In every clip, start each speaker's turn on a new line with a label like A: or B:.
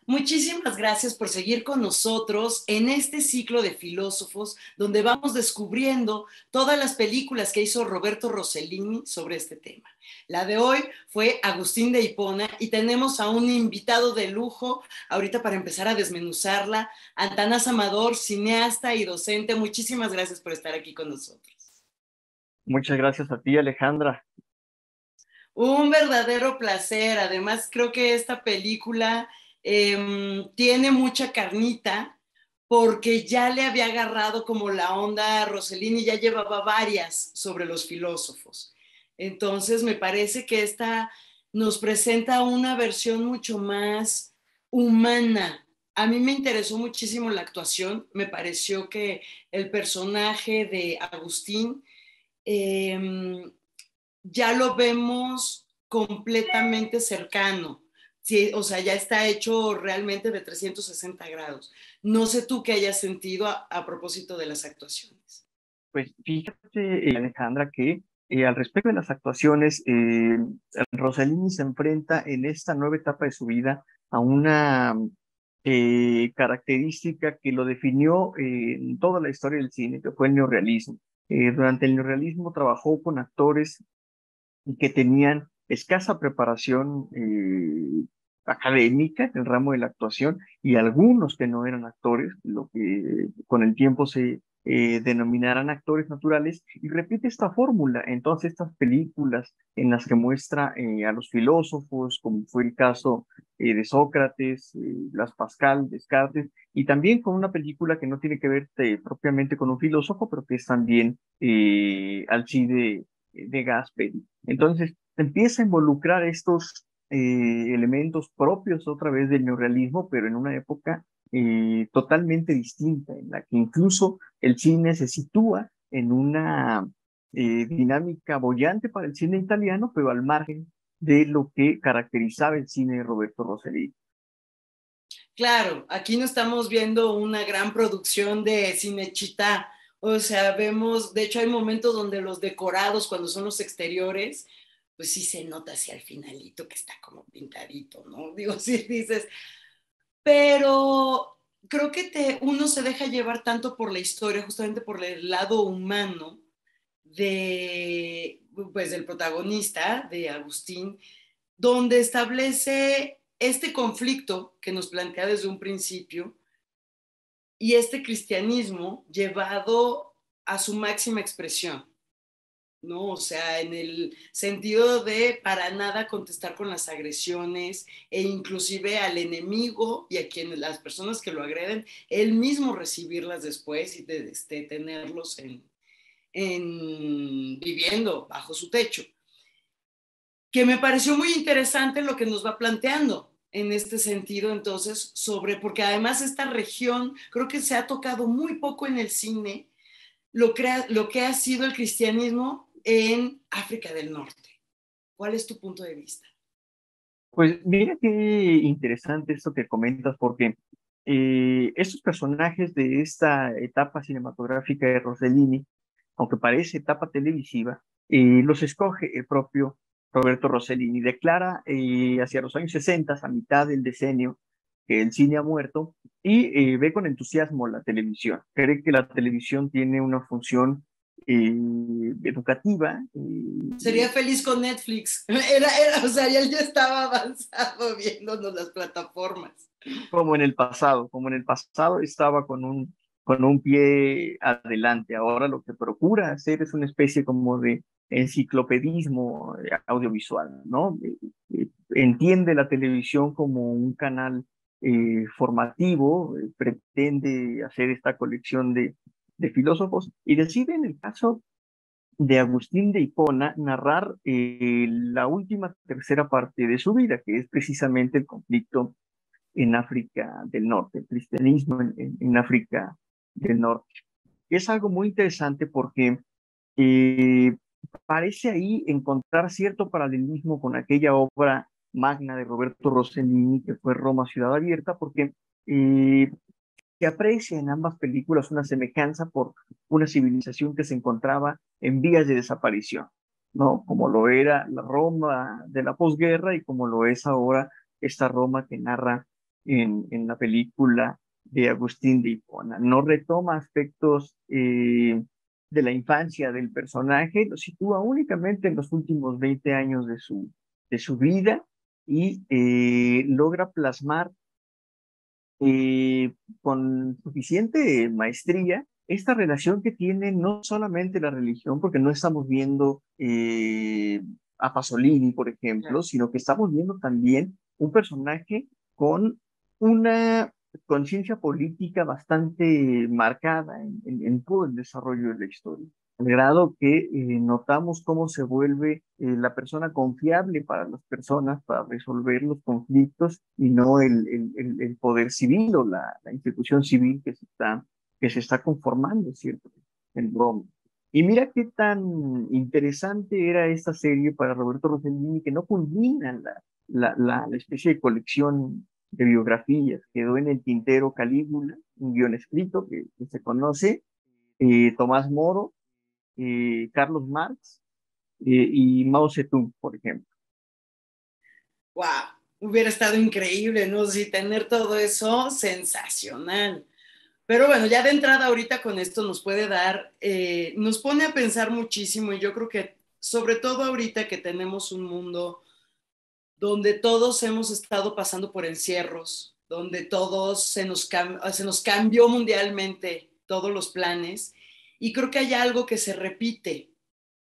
A: Muchísimas gracias por seguir con nosotros en este ciclo de filósofos donde vamos descubriendo todas las películas que hizo Roberto Rossellini sobre este tema. La de hoy fue Agustín de Hipona y tenemos a un invitado de lujo ahorita para empezar a desmenuzarla, Antanas Amador, cineasta y docente. Muchísimas gracias por estar aquí con nosotros.
B: Muchas gracias a ti, Alejandra.
A: Un verdadero placer. Además, creo que esta película tiene mucha carnita porque ya le había agarrado como la onda a Rossellini, ya llevaba varias sobre los filósofos. Entonces, me parece que esta nos presenta una versión mucho más humana. A mí me interesó muchísimo la actuación. Me pareció que el personaje de Agustín ya lo vemos completamente cercano. Sí, o sea, ya está hecho realmente de 360 grados. No sé tú qué hayas sentido a propósito de las actuaciones.
B: Pues fíjate, Alejandra, que al respecto de las actuaciones, Rossellini se enfrenta en esta nueva etapa de su vida a una característica que lo definió en toda la historia del cine, que fue el neorrealismo. Durante el neorrealismo trabajó con actores que tenían escasa preparación académica en el ramo de la actuación y algunos que no eran actores, lo que con el tiempo se denominarán actores naturales, y repite esta fórmula en todas estas películas en las que muestra a los filósofos, como fue el caso de Sócrates, Blas Pascal, Descartes, y también con una película que no tiene que ver propiamente con un filósofo, pero que es también Alcide de Gasperi. Entonces, empieza a involucrar estos elementos propios otra vez del neorrealismo, pero en una época totalmente distinta, en la que incluso el cine se sitúa en una dinámica boyante para el cine italiano, pero al margen de lo que caracterizaba el cine de Roberto Rossellini.
A: Claro, aquí no estamos viendo una gran producción de Cinecittà. O sea, vemos, de hecho hay momentos donde los decorados, cuando son los exteriores, pues sí se nota hacia el finalito que está como pintadito, ¿no? Digo, sí dices, pero creo que uno se deja llevar tanto por la historia, justamente por el lado humano pues, del protagonista, de Agustín, donde establece este conflicto que nos plantea desde un principio y este cristianismo llevado a su máxima expresión, ¿no? O sea, en el sentido de para nada contestar con las agresiones e inclusive al enemigo y a quienes las personas que lo agreden, él mismo recibirlas después y tenerlos viviendo bajo su techo. Que me pareció muy interesante lo que nos va planteando en este sentido, entonces, porque además esta región creo que se ha tocado muy poco en el cine, lo que ha sido el cristianismo en África del Norte. ¿Cuál es tu punto de vista?
B: Pues mira qué interesante esto que comentas, porque estos personajes de esta etapa cinematográfica de Rossellini, aunque parece etapa televisiva, los escoge el propio Roberto Rossellini. Declara hacia los años 60, a mitad del decenio, que el cine ha muerto y ve con entusiasmo la televisión. Cree que la televisión tiene una función educativa.
A: Sería feliz con Netflix. O sea, él ya estaba avanzado viéndonos las plataformas.
B: Como en el pasado estaba con un pie adelante. Ahora lo que procura hacer es una especie como de enciclopedismo audiovisual, ¿no? Entiende la televisión como un canal formativo, pretende hacer esta colección de filósofos y decide en el caso de Agustín de Hipona narrar la última tercera parte de su vida, que es precisamente el conflicto en África del Norte, el cristianismo en África del Norte. Es algo muy interesante porque eh, parece ahí encontrar cierto paralelismo con aquella obra magna de Roberto Rossellini que fue Roma, Ciudad Abierta, porque eh, se aprecia en ambas películas una semejanza por una civilización que se encontraba en vías de desaparición, ¿no? Como lo era la Roma de la posguerra y como lo es ahora esta Roma que narra en la película de Agustín de Hipona. No retoma aspectos de la infancia del personaje, lo sitúa únicamente en los últimos 20 años de su vida y logra plasmar con suficiente maestría esta relación que tiene no solamente la religión, porque no estamos viendo a Pasolini, por ejemplo, sino que estamos viendo también un personaje con una conciencia política bastante marcada en todo el desarrollo de la historia al grado que notamos cómo se vuelve la persona confiable para las personas para resolver los conflictos y no el poder civil o la institución civil que se está conformando, ¿cierto? En Roma. Y mira qué tan interesante era esta serie para Roberto Rossellini, que no culmina la especie de colección de biografías. Quedó en el tintero Calígula, un guión escrito que se conoce, Tomás Moro, Carlos Marx y Mao Zedong, por ejemplo.
A: Wow, hubiera estado increíble, ¿no? Sí, tener todo eso, sensacional. Pero bueno, ya de entrada ahorita con esto nos puede dar, nos pone a pensar muchísimo y yo creo que sobre todo ahorita que tenemos un mundo donde todos hemos estado pasando por encierros, donde todos se nos cambió mundialmente todos los planes y creo que hay algo que se repite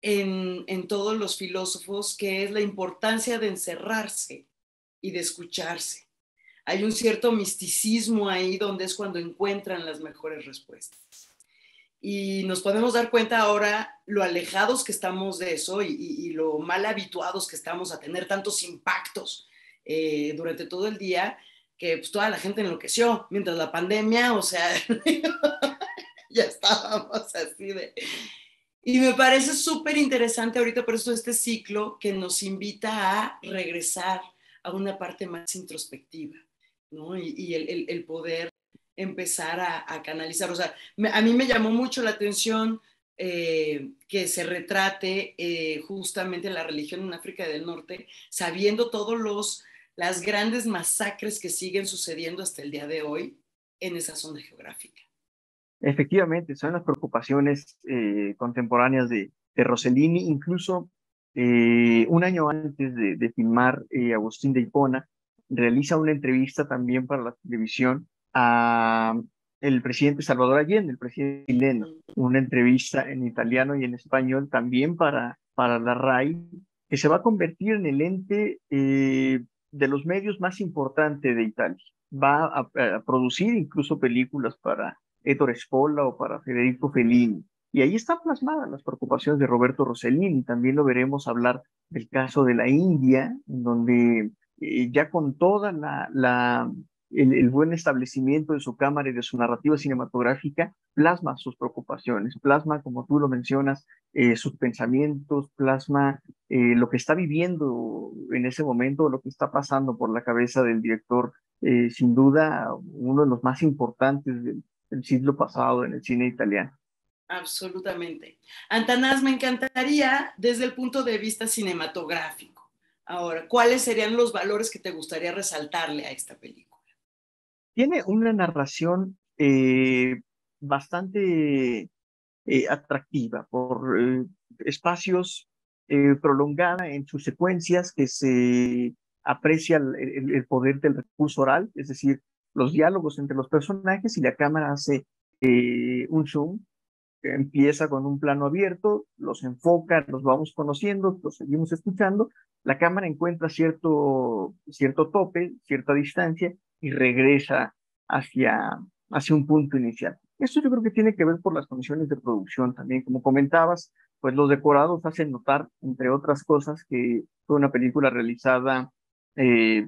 A: en todos los filósofos, que es la importancia de encerrarse y de escucharse. Hay un cierto misticismo ahí donde es cuando encuentran las mejores respuestas. Y nos podemos dar cuenta ahora lo alejados que estamos de eso y lo mal habituados que estamos a tener tantos impactos durante todo el día, que pues toda la gente enloqueció. Mientras la pandemia, o sea, ya estábamos así de... Y me parece súper interesante ahorita por eso este ciclo que nos invita a regresar a una parte más introspectiva, ¿no? Y el poder empezar a canalizar. O sea, a mí me llamó mucho la atención que se retrate justamente la religión en África del Norte, sabiendo todos las grandes masacres que siguen sucediendo hasta el día de hoy en esa zona geográfica.
B: Efectivamente, son las preocupaciones contemporáneas de Rossellini, incluso un año antes de filmar Agustín de Hipona, realiza una entrevista también para la televisión a el presidente Salvador Allende, el presidente chileno, una entrevista en italiano y en español también para la RAI, que se va a convertir en el ente de los medios más importante de Italia. Va a producir incluso películas para Ettore Scola o para Federico Fellini. Y ahí están plasmadas las preocupaciones de Roberto Rossellini. También lo veremos hablar del caso de la India, en donde ya con toda el buen establecimiento de su cámara y de su narrativa cinematográfica, plasma sus preocupaciones, plasma, como tú lo mencionas, sus pensamientos, plasma lo que está viviendo en ese momento, lo que está pasando por la cabeza del director, sin duda uno de los más importantes del siglo pasado en el cine italiano.
A: Absolutamente. Antanás, me encantaría desde el punto de vista cinematográfico. Ahora, ¿cuáles serían los valores que te gustaría resaltarle a esta película?
B: Tiene una narración bastante atractiva por espacios prolongada en sus secuencias que se aprecia el poder del recurso oral, es decir, los diálogos entre los personajes y la cámara hace un zoom empieza con un plano abierto, los enfoca, los vamos conociendo, los seguimos escuchando, la cámara encuentra cierto tope, cierta distancia y regresa hacia un punto inicial. Esto yo creo que tiene que ver por las condiciones de producción también, como comentabas, pues los decorados hacen notar, entre otras cosas, que fue una película realizada eh,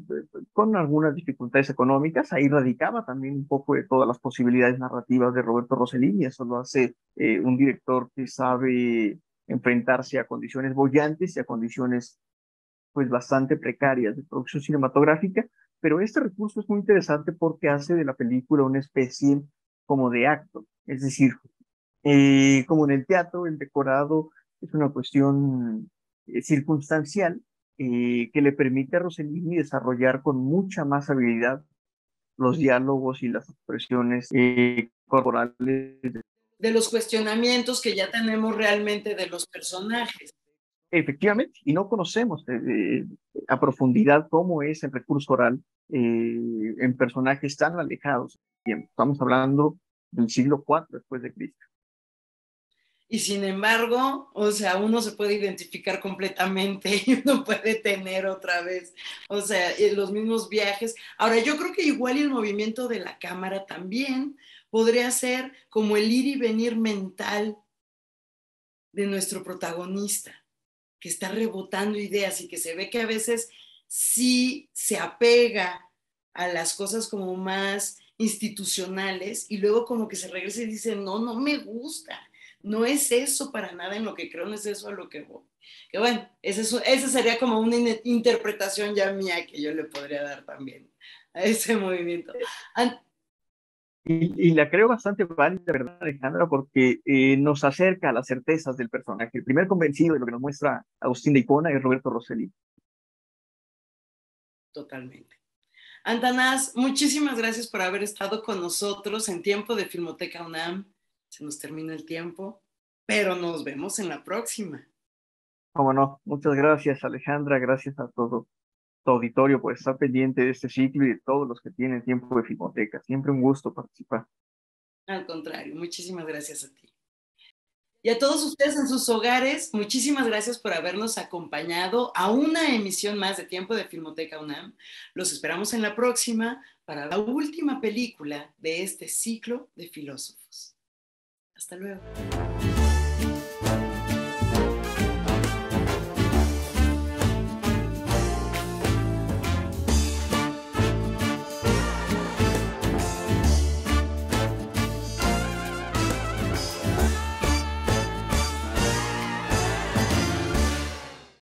B: con algunas dificultades económicas. Ahí radicaba también un poco de todas las posibilidades narrativas de Roberto Rossellini. Eso lo hace un director que sabe enfrentarse a condiciones bollantes y a condiciones pues bastante precarias de producción cinematográfica, pero este recurso es muy interesante porque hace de la película una especie como de acto, es decir, como en el teatro, el decorado es una cuestión circunstancial que le permite a Rossellini desarrollar con mucha más habilidad los diálogos y las expresiones corporales.
A: De los cuestionamientos que ya tenemos realmente de los personajes.
B: Efectivamente, y no conocemos a profundidad cómo es el recurso oral en personajes tan alejados. Estamos hablando del siglo IV después de Cristo.
A: Y sin embargo, o sea, uno se puede identificar completamente y uno puede tener otra vez, o sea, los mismos viajes. Ahora, yo creo que igual el movimiento de la cámara también podría ser como el ir y venir mental de nuestro protagonista, que está rebotando ideas y que se ve que a veces sí se apega a las cosas como más institucionales y luego como que se regresa y dice, no, no me gusta, no es eso para nada en lo que creo, no es eso a lo que voy. Que bueno, esa sería como una interpretación ya mía que yo le podría dar también a ese movimiento.
B: Y la creo bastante válida, ¿verdad, Alejandra? Porque nos acerca a las certezas del personaje. El primer convencido de lo que nos muestra Agustín de Hipona es Roberto Rossellini.
A: Totalmente. Antanas, muchísimas gracias por haber estado con nosotros en Tiempo de Filmoteca UNAM. Se nos termina el tiempo, pero nos vemos en la próxima.
B: Cómo no, muchas gracias, Alejandra, gracias a todo tu auditorio por estar pendiente de este ciclo y de todos los que tienen Tiempo de Filmoteca. Siempre un gusto participar.
A: Al contrario, muchísimas gracias a ti. Y a todos ustedes en sus hogares, muchísimas gracias por habernos acompañado a una emisión más de Tiempo de Filmoteca UNAM. Los esperamos en la próxima para la última película de este ciclo de filósofos. Hasta luego.